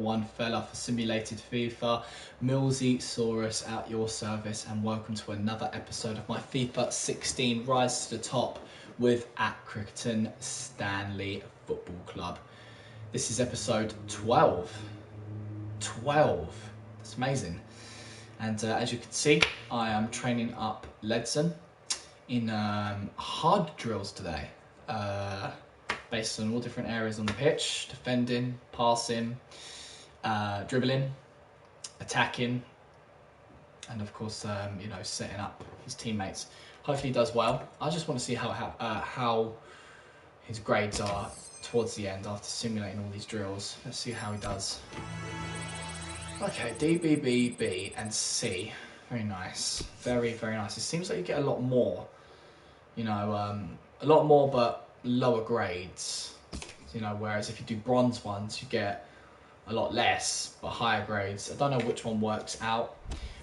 One fella for simulated FIFA, MillzySawUs at your service, and welcome to another episode of my FIFA 16 Rise to the Top with Accrington Stanley Football Club. This is episode 12. 12. That's amazing. And as you can see, I am training up Ledson in hard drills today, based on all different areas on the pitch: defending, passing, dribbling, attacking, and of course, setting up his teammates. Hopefully he does well. I just want to see how his grades are towards the end after simulating all these drills. Let's see how he does. Okay, D, B, B, B, and C. Very nice. Very, very nice. It seems like you get a lot more, a lot more but lower grades. Whereas if you do bronze ones, you get a lot less but higher grades. I don't know which one works out,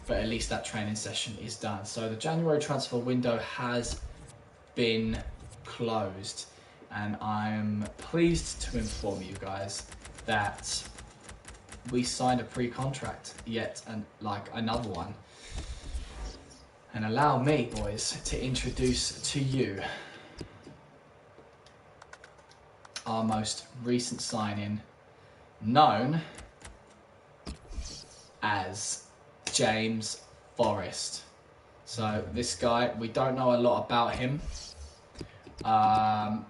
but at least that training session is done. So the January transfer window has been closed, and I'm pleased to inform you guys that we signed a pre-contract, another one. And allow me, boys, to introduce to you our most recent signing, known as James Forrest. So this guy, we don't know a lot about him.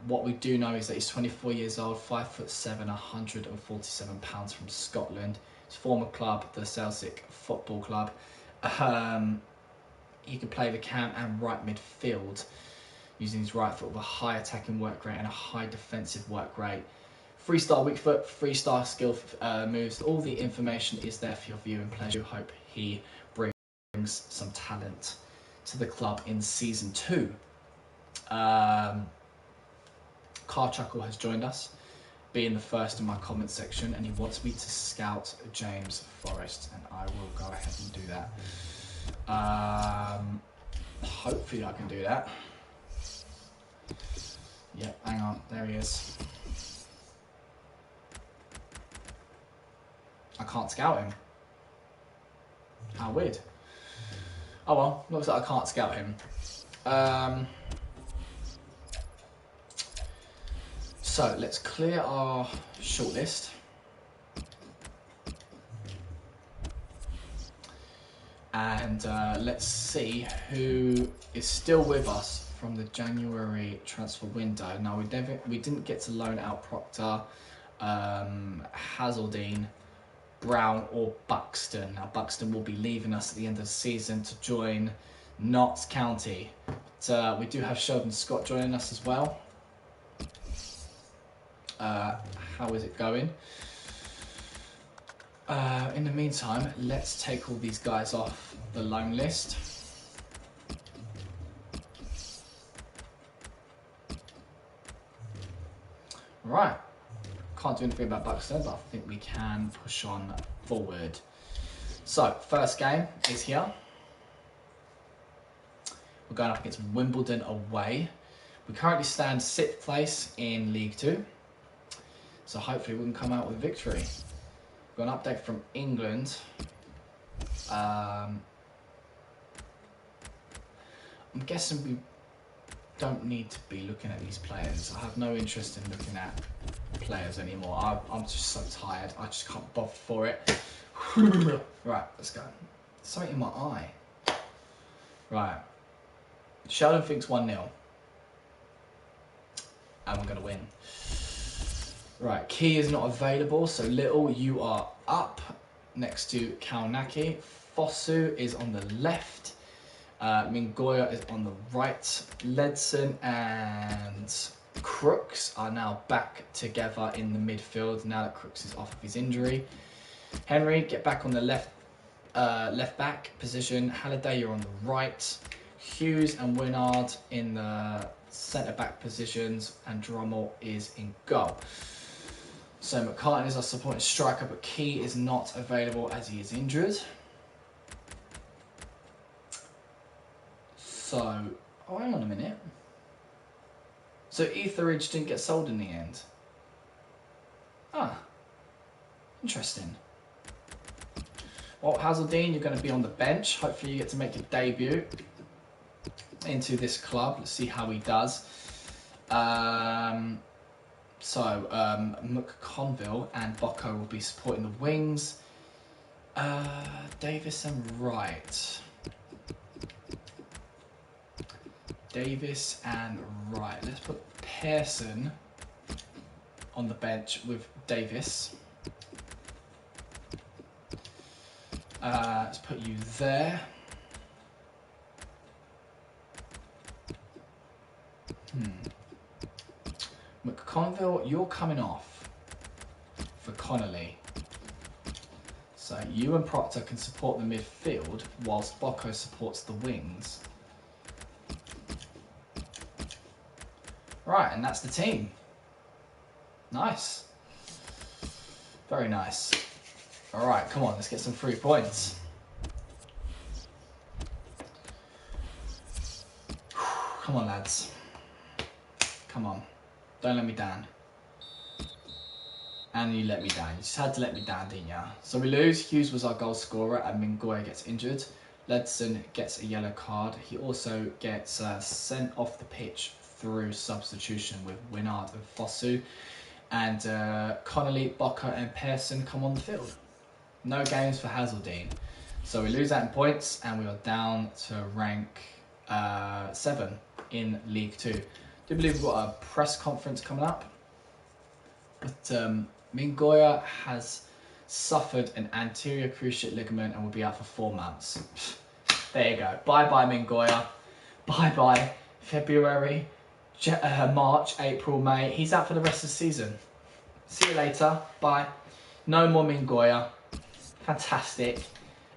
What we do know is that he's 24 years old, 5'7", 147 pounds, from Scotland. His former club, the Celtic Football Club. He can play the cam and right midfield, using his right foot with a high attacking work rate and a high defensive work rate. 3-star weak foot, 3-star skill moves. All the information is there for your viewing pleasure. I hope he brings some talent to the club in season 2. Car Chuckle has joined us, being the first in my comment section, and he wants me to scout James Forrest, and I will go ahead and do that. Hopefully I can do that. Yep, hang on, there he is. I can't scout him. How weird. Oh well, looks like I can't scout him. So let's clear our shortlist. And let's see who is still with us from the January transfer window. Now we didn't get to loan out Proctor, Hazeldine, Brown or Buxton. Now Buxton will be leaving us at the end of the season to join Notts County. But we do have Sheldon Scott joining us as well. How is it going? In the meantime, let's take all these guys off the loan list. Right. Can't do anything about Buxton, but I think we can push on forward. So, first game is here. We're going up against Wimbledon away. We currently stand 6th place in League 2. So hopefully we can come out with victory. We've got an update from England. I'm guessing we don't need to be looking at these players. I have no interest in looking at players anymore. I'm just so tired. I just can't bother for it. Right, let's go. Something in my eye. Right. Sheldon thinks 1-0. And we're going to win. Right, Key is not available, so Little, you are up next to Kalnaki. Fosu is on the left. Mingoya is on the right. Ledson and Crooks are now back together in the midfield now that Crooks is off of his injury. Henry, get back on the left back position. Halliday, you're on the right. Hughes and Winard in the centre back positions, and Drummond is in goal. So McCartan is our supporting striker, but Key is not available as he is injured. So, oh, hang on a minute. So Etheridge didn't get sold in the end. Ah. Interesting. Well, Hazeldine, you're going to be on the bench. Hopefully you get to make your debut into this club. Let's see how he does. McConville and Bocco will be supporting the wings. Davis and Wright. Davis and Wright. Let's put Pearson on the bench with Davis. Let's put you there. McConville, you're coming off for Connolly. So you and Proctor can support the midfield whilst Bocco supports the wings. Right, and that's the team. Nice. Very nice. All right, come on, let's get some 3 points. Come on, lads. Come on. Don't let me down. And you let me down. You just had to let me down, didn't you? So we lose. Hughes was our goal scorer and Mingoya gets injured. Ledson gets a yellow card. He also gets sent off the pitch through substitution with Winard and Fosu. And Connolly, Bocco and Pearson come on the field. No games for Hazeldine. So we lose out in points and we are down to rank 7 in League 2. I do believe we've got a press conference coming up. But Mingoya has suffered an anterior cruciate ligament and will be out for 4 months. There you go. Bye-bye, Mingoya. Bye-bye, February, March, April, May. He's out for the rest of the season. See you later. Bye. No more Mingoya. Fantastic.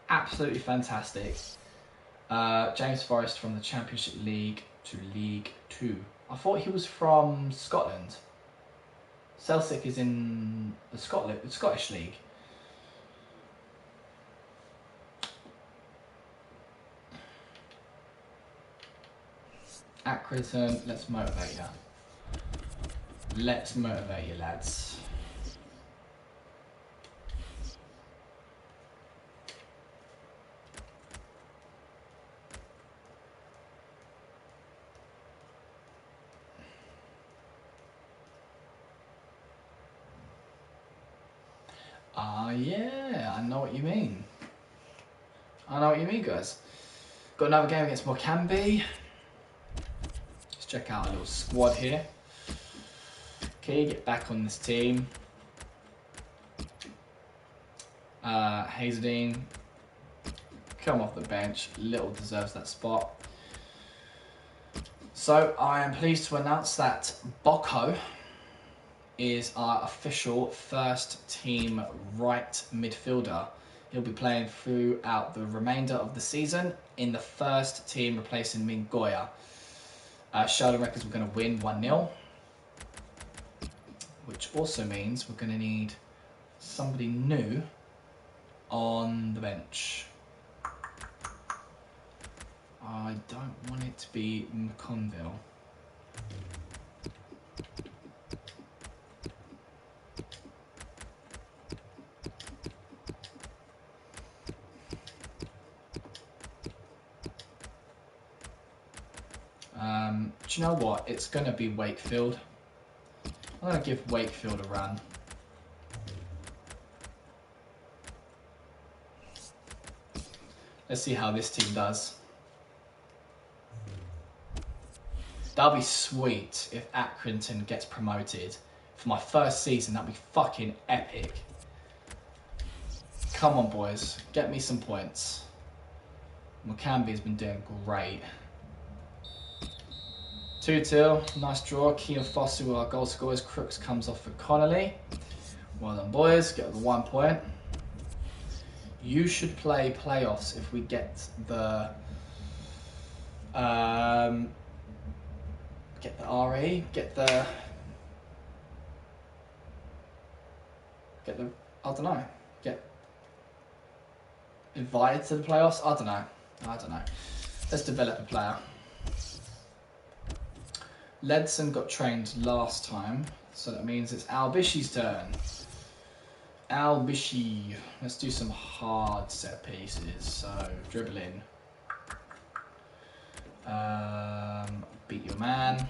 Absolutely fantastic. James Forrest from the Championship League to League 2. I thought he was from Scotland. Celtic is in the Scottish League. Accrington, let's motivate you. Let's motivate you, lads. Yeah, I know what you mean. I know what you mean, guys. Got another game against Morecambe. Let's check out a little squad here. Okay, get back on this team. Hazeldine, come off the bench. Little deserves that spot. So I am pleased to announce that Bocco is our official first team right midfielder. He'll be playing throughout the remainder of the season in the first team replacing Mingoya. Sheldon reckons we're going to win 1-0, which also means we're going to need somebody new on the bench. I don't want it to be McConville. Do you know what? It's going to be Wakefield. I'm going to give Wakefield a run. Let's see how this team does. That'll be sweet if Accrington gets promoted. For my first season, that'd be fucking epic. Come on, boys. Get me some points. Morecambe's been doing great. 2-2, nice draw. Kean Fosu, our goal scorers. Crooks comes off for Connolly. Well done, boys. Get the 1 point. You should play playoffs if we get the RE, get the I don't know, get invited to the playoffs. I don't know. Let's develop a player. Ledson got trained last time, so that means it's Albishi's turn. Al-Bishi. Let's do some hard set pieces. So, dribbling. Beat your man.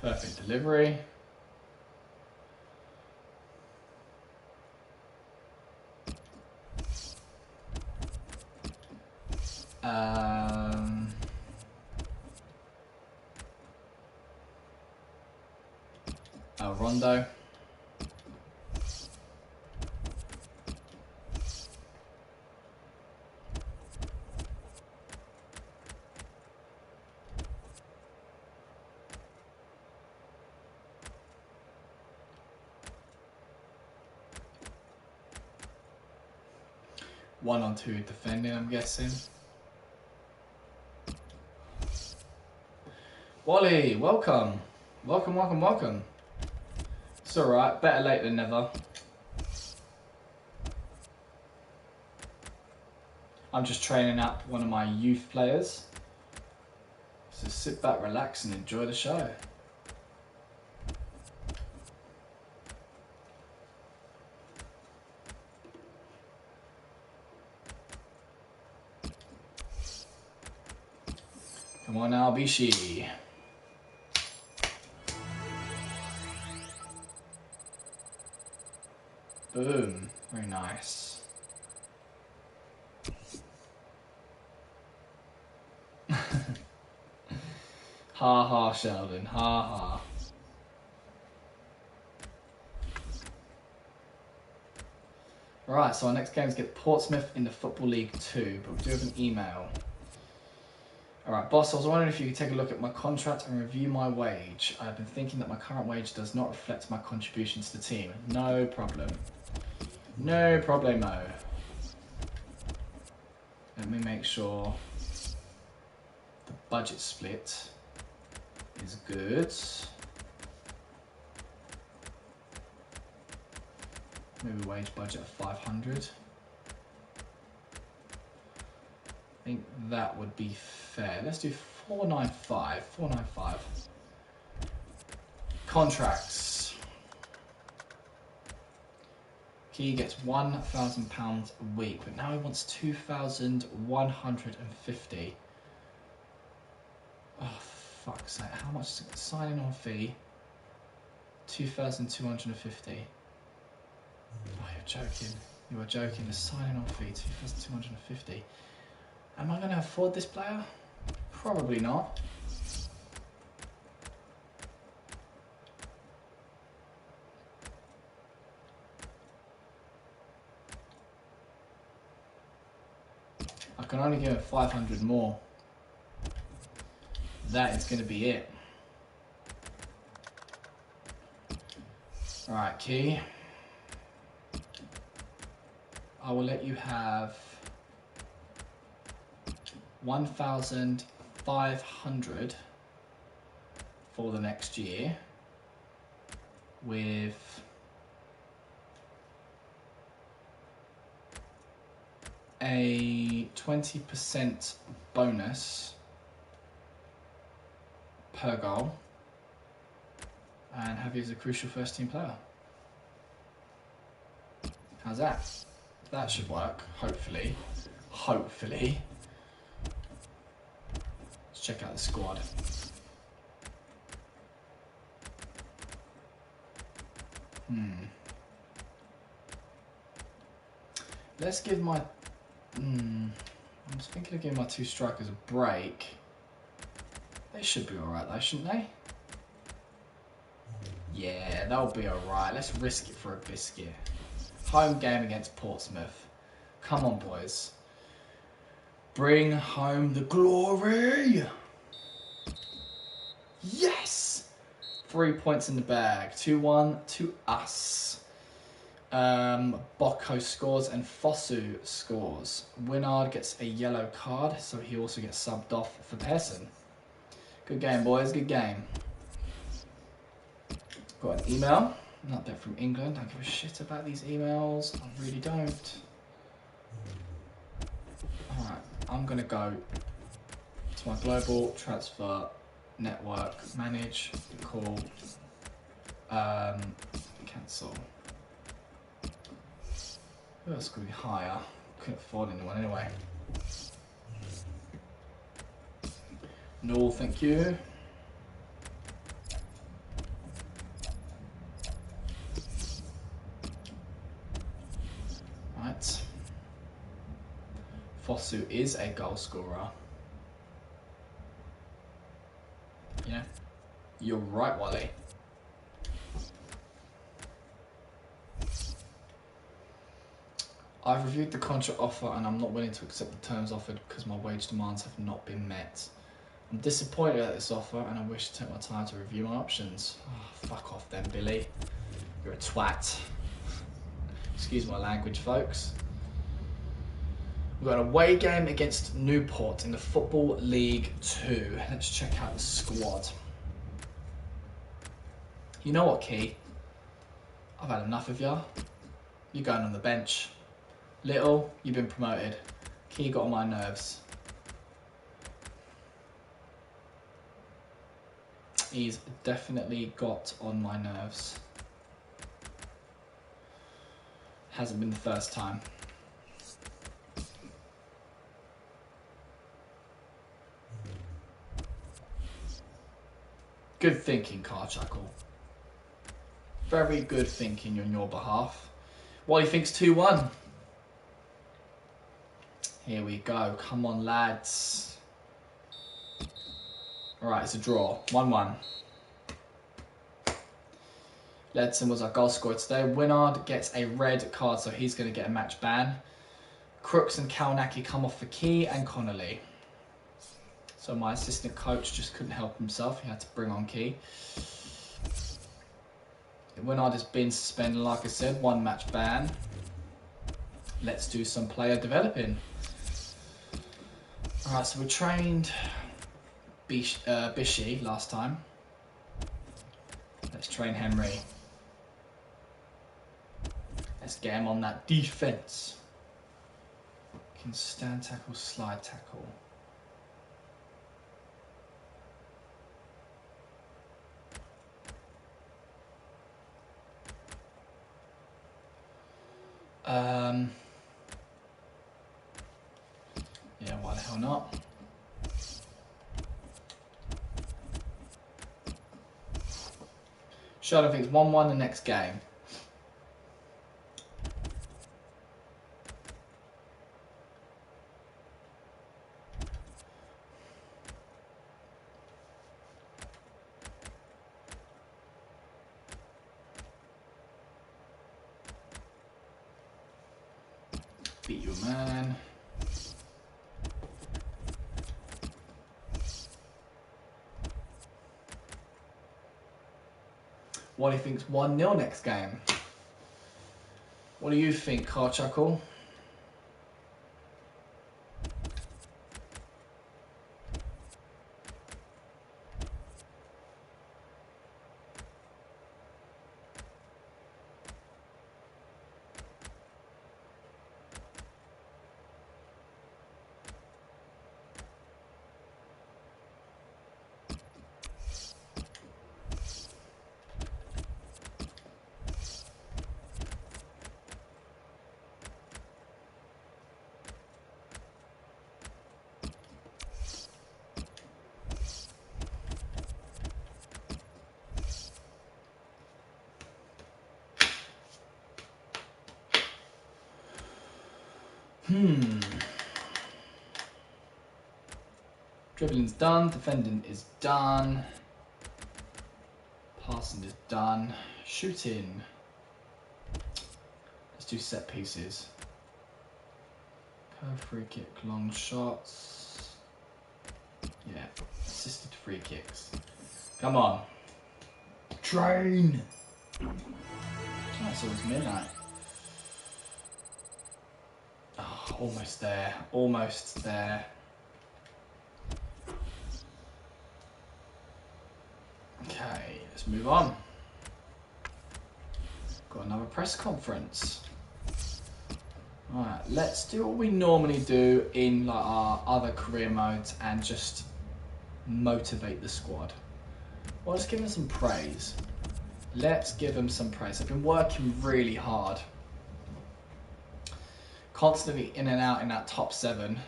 Perfect delivery. Rondo. One on two defending, I'm guessing. Wally, welcome. Welcome, welcome, welcome. It's alright, better late than never. I'm just training up one of my youth players. So sit back, relax and enjoy the show. Come on now, Bishi. Boom. Very nice. Ha ha, Sheldon. Ha ha. Right, so our next game is against Portsmouth in the Football League 2, but we do have an email. Alright, boss, I was wondering if you could take a look at my contract and review my wage. I've been thinking that my current wage does not reflect my contribution to the team. No problem. No problemo. Let me make sure the budget split is good. Maybe wage budget of 500. I think that would be fair. Let's do 495. 495. Contracts. He gets £1,000 a week, but now he wants 2,150. Oh, fuck's sake. How much is it? Signing on fee? 2,250. Oh, you're joking. You are joking. The signing on fee, 2,250. Am I going to afford this player? Probably not. I can only give him 500 more. That is going to be it. Alright, Key. I will let you have 1,500 for the next year with a 20% bonus per goal and have you as a crucial first team player. How's that? That should work, hopefully. Hopefully. Let's check out the squad. Let's give my... I'm just thinking of giving my two strikers a break. They should be alright though, shouldn't they? Yeah, that'll be alright. Let's risk it for a biscuit. Home game against Portsmouth. Come on, boys. Bring home the glory. Yes! 3 points in the bag. 2-1 to us. Bocco scores and Fosu scores. Winard gets a yellow card, so he also gets subbed off for Pearson. Good game, boys. Good game. Got an email, an update from England. I don't give a shit about these emails. I really don't. Alright, I'm gonna go to my global transfer network, manage, call, cancel. Who else could we hire? Couldn't afford anyone anyway. No, thank you. Right. Fosu is a goal scorer. Yeah. You're right, Wally. I've reviewed the contract offer and I'm not willing to accept the terms offered because my wage demands have not been met. I'm disappointed at this offer and I wish to take my time to review my options. Oh, fuck off then, Billy. You're a twat. Excuse my language, folks. We've got an away game against Newport in the Football League 2. Let's check out the squad. You know what, Key? I've had enough of you. You're going on the bench. Little, you've been promoted. Key got on my nerves. He's definitely got on my nerves. Hasn't been the first time. Good thinking, Carchuckle. Very good thinking on your behalf. Wally thinks 2-1. Here we go. Come on, lads. Alright, it's a draw. 1-1. Ledson was our goal scorer today. Winard gets a red card, so he's going to get a match ban. Crooks and Kalinaki come off for Key and Connolly. So my assistant coach just couldn't help himself. He had to bring on Key. Winard has been suspended, like I said. 1 match ban. Let's do some player developing. Alright, so we trained Bishy last time. Let's train Henry. Let's get him on that defence. Can stand tackle, slide tackle. Yeah, why the hell not? Sheldon thinks 1-1 the next game. Beat your man. Wally thinks 1-0 next game. What do you think, Carchuckle? Dribbling's done, defending is done, passing is done, shooting. Let's do set pieces. Curve, free kick, long shots. Yeah, assisted free kicks. Come on. Train! Oh, it's always midnight. Oh, almost there, almost there. Okay, let's move on. got another press conference. Alright, let's do what we normally do in like our other career modes and just motivate the squad. Well, let's give them some praise. Let's give them some praise. They've been working really hard. Constantly in and out in that top 7.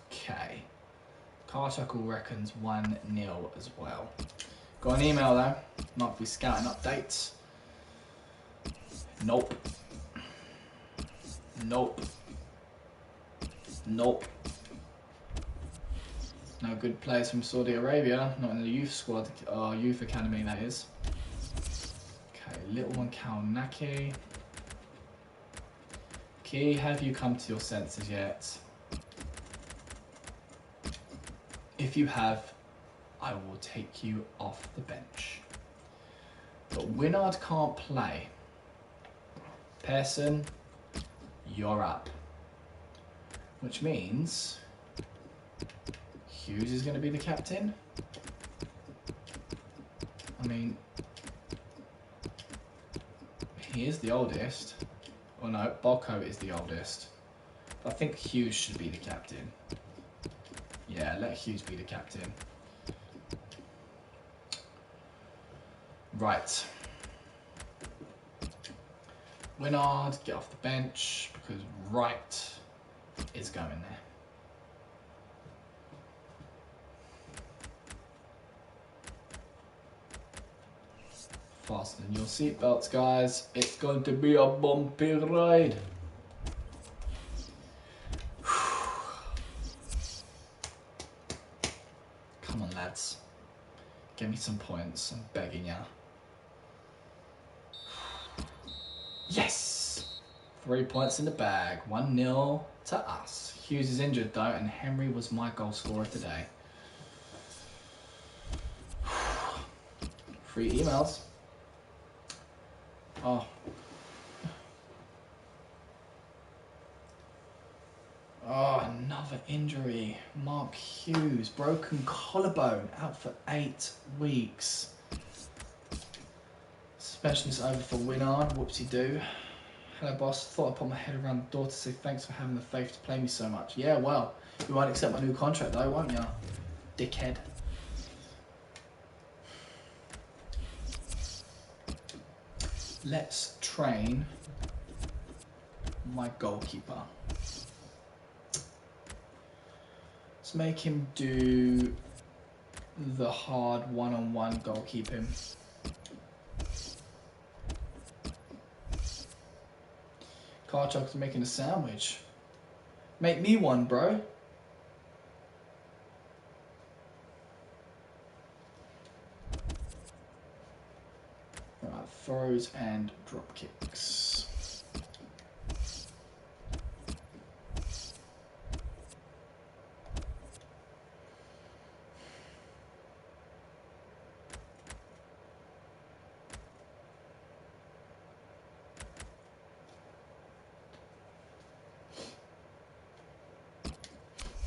Okay. Carchuckle reckons 1-0 as well. Got an email though. Monthly scouting updates. Nope. Nope. Nope. No good players from Saudi Arabia. Not in the youth squad, or youth academy that is. Okay, little one Kalnaki. Key, have you come to your senses yet? If you have, I will take you off the bench. But Winnard can't play. Pearson, you're up. Which means Hughes is going to be the captain. I mean, he is the oldest. Oh no, Bocco is the oldest. But I think Hughes should be the captain. Yeah, let Hughes be the captain. Right. Winnard, get off the bench because Wright is going there. Fasten your seatbelts, guys. It's going to be a bumpy ride. Come on, lads. Give me some points. I'm begging ya. Yes! 3 points in the bag. 1-0 to us. Hughes is injured though, and Henry was my goal scorer today. 3 emails. Oh. Oh, another injury. Mark Hughes, broken collarbone, out for 8 weeks. Suspension's over for Winnard. Whoopsie-doo. Hello, boss. Thought I'd put my head around the door to say thanks for having the faith to play me so much. Yeah, well, you won't accept my new contract though, won't you? Dickhead. Let's train my goalkeeper. Let's make him do the hard one-on-one goalkeeping. Karchuk's making a sandwich. Make me one, bro. Right, throws and drop kicks.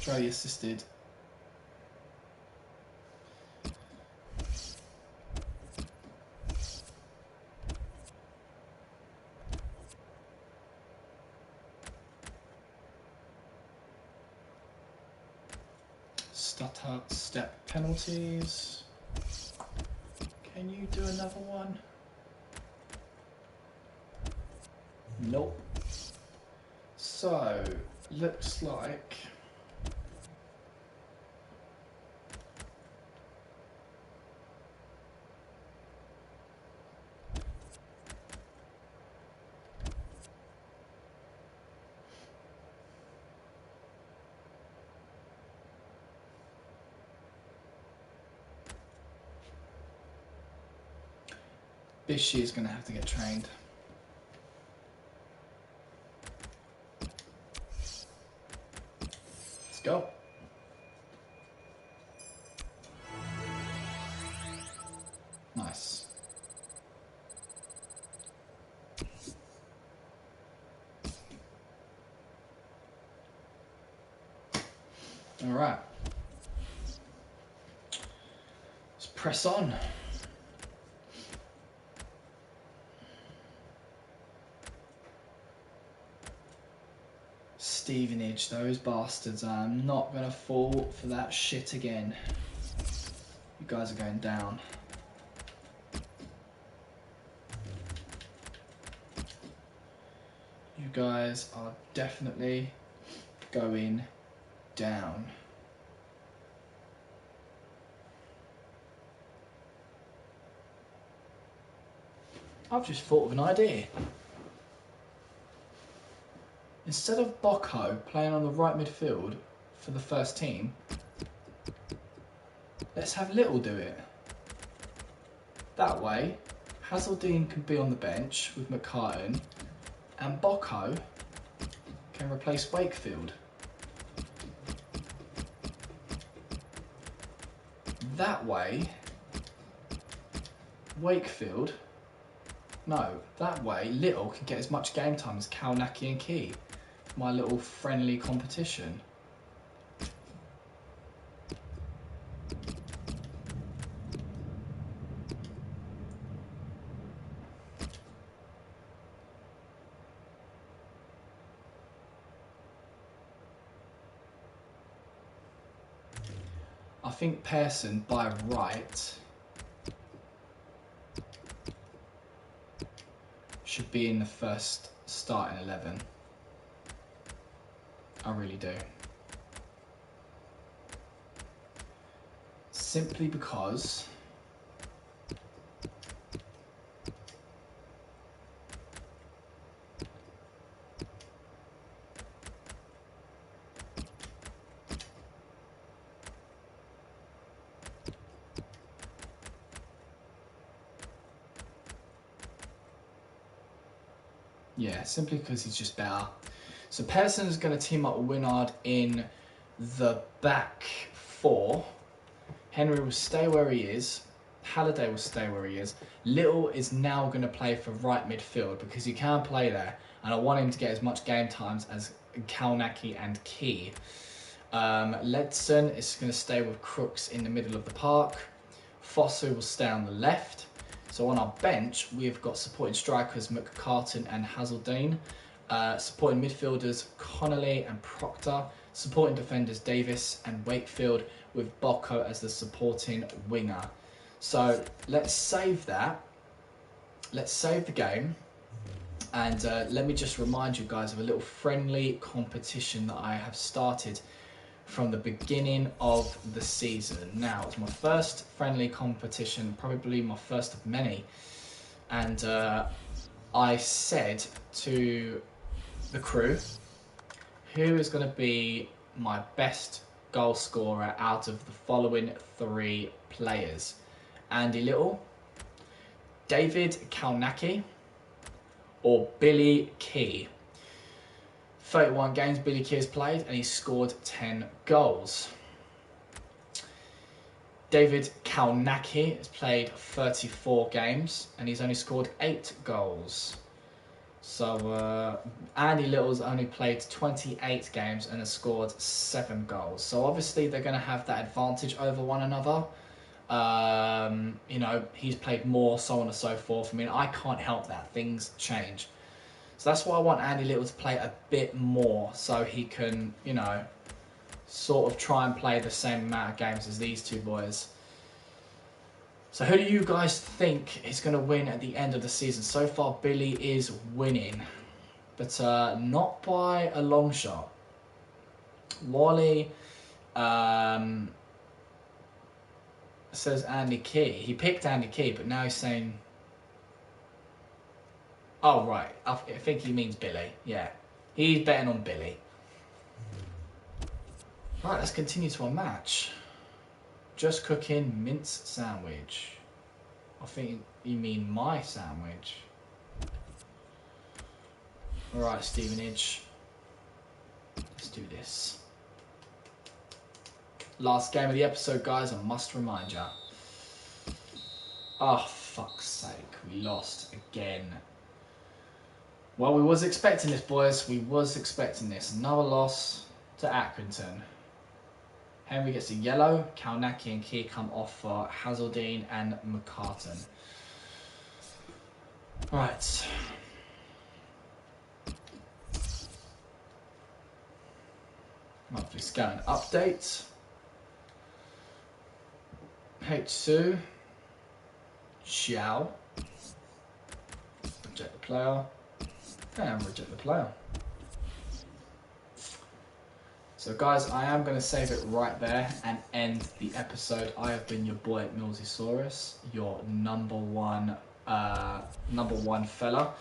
Try assisted. Stutter step penalties. Can you do another one? Nope. So, looks like Bishy is going to have to get trained. Let's go. Nice. All right. press on. Stevenage, those bastards. I'm not going to fall for that shit again. You guys are going down. You guys are definitely going down. I've just thought of an idea. Instead of Bocco playing on the right midfield for the first team, let's have Little do it. That way, Hazeldine can be on the bench with McCartan and Bocco can replace Wakefield. That way, Little can get as much game time as Kalnaki and Key. My little friendly competition. I think Pearson, by right, should be in the first starting 11. I really do. Simply because simply because he's just better. So Pearson is going to team up with Winard in the back four. Henry will stay where he is. Halliday will stay where he is. Little is now going to play for right midfield because he can play there, and I want him to get as much game times as Kalnaki and Key. Ledson is going to stay with Crooks in the middle of the park. Fosu will stay on the left. So on our bench, we've got supporting strikers McCartan and Hazeldine, supporting midfielders Connolly and Proctor, supporting defenders Davis and Wakefield, with Bocco as the supporting winger. So let's save that. Let's save the game. And let me just remind you guys of a little friendly competition that I have started from the beginning of the season. Now, it's my first friendly competition, probably my first of many. And I said to the crew, who is going to be my best goal scorer out of the following three players? Andy Little, David Kalnaki, or Billy Key? 31 games Billy Key has played and he's scored 10 goals. David Kalnaki has played 34 games and he's only scored 8 goals. So Andy Little's only played 28 games and has scored 7 goals. So obviously they're going to have that advantage over one another. You know, he's played more, so on and so forth. I mean, I can't help that. Things change. So that's why I want Andy Little to play a bit more so he can, you know, sort of try and play the same amount of games as these two boys. So who do you guys think is going to win at the end of the season? So far, Billy is winning, but not by a long shot. Wally says Andy Key. He picked Andy Key, but now he's saying... Oh, right. I think he means Billy. Yeah. He's betting on Billy. Right, let's continue to our match. Just cooking mince sandwich. I think you mean my sandwich. Alright, Stevenage. Let's do this. Last game of the episode, guys, I must remind ya. Oh, fuck's sake. We lost again. Well, we was expecting this, boys. We was expecting this. Another loss to Accrington. Henry gets a yellow. Kalnaki and Key come off for Hazeldine and McCartan. Right. Monthly scan update. H2. Xiao. Reject the player. And reject the player. So guys, I am going to save it right there and end the episode. I have been your boy MillzySawUs, your number one fella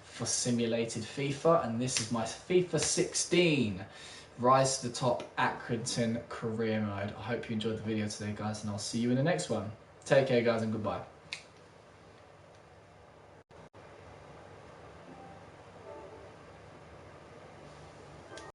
for simulated FIFA, and this is my FIFA 16 Rise to the Top Accrington career mode. I hope you enjoyed the video today, guys, and I'll see you in the next one. Take care, guys, and goodbye.